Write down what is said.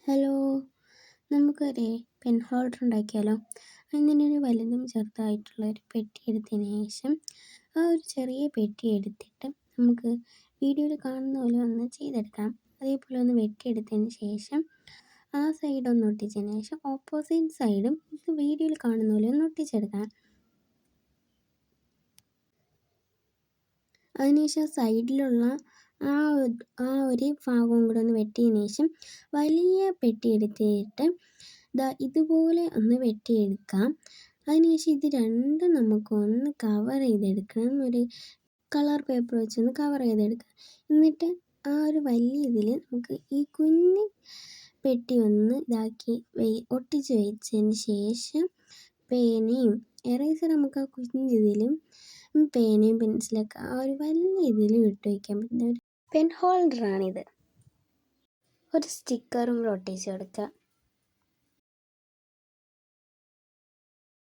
Hello, നമുക്കൊരു pen holder ഉണ്ടാക്കിയാലോ? അങ്ങനെ ഒരു വലുതും ചെറുതായിട്ടുള്ള ഒരു പെട്ടി എടുത്തതിന് ശേഷം ആ ഒരു ചെറിയ പെട്ടി എടുത്തിട്ട് നമുക്ക് വീഡിയോയിൽ കാണുന്ന പോലെ ഒന്ന് ചെയ്തെടുക്കാം. അതേപോലെ ഒന്ന് വെട്ടിയെടുത്തതിന് ശേഷം ആ സൈഡ് ഒന്ന് ഒട്ടിച്ചതിന് ശേഷം ഓപ്പോസിറ്റ് സൈഡും ഇത് വീഡിയോയിൽ കാണുന്ന പോലെ ഒന്ന് ഒട്ടിച്ചെടുക്കാം. അതിനുശേഷം സൈഡിലുള്ള ആ ഒരു ഭാഗവും കൂടെ ഒന്ന് വെട്ടിയതിന് ശേഷം വലിയ പെട്ടി എടുത്തിട്ട് ഇതുപോലെ ഒന്ന് വെട്ടിയെടുക്കാം. അതിനുശേഷം ഇത് രണ്ടും നമുക്കൊന്ന് കവർ ചെയ്തെടുക്കണം. ഒരു കളർ പേപ്പർ വെച്ചൊന്ന് കവർ ചെയ്തെടുക്കാം. എന്നിട്ട് ആ ഒരു വലിയ ഇതിൽ നമുക്ക് ഈ കുഞ്ഞ് പെട്ടി ഒന്ന് ഒട്ടിച്ച് വെച്ചതിന് ശേഷം പേനയും എറേസർ നമുക്ക് ആ കുഞ്ഞിതിലും പേനയും പെൻസിലൊക്കെ ആ ഒരു വലിയ ഇതിലും ഇട്ട് വയ്ക്കാൻ പറ്റുന്ന ഒരു പെൻ ഹോൾഡറാണിത്. ഒരു സ്റ്റിക്കറും കൂടെ ഒട്ടിച്ച് കൊടുക്കുക.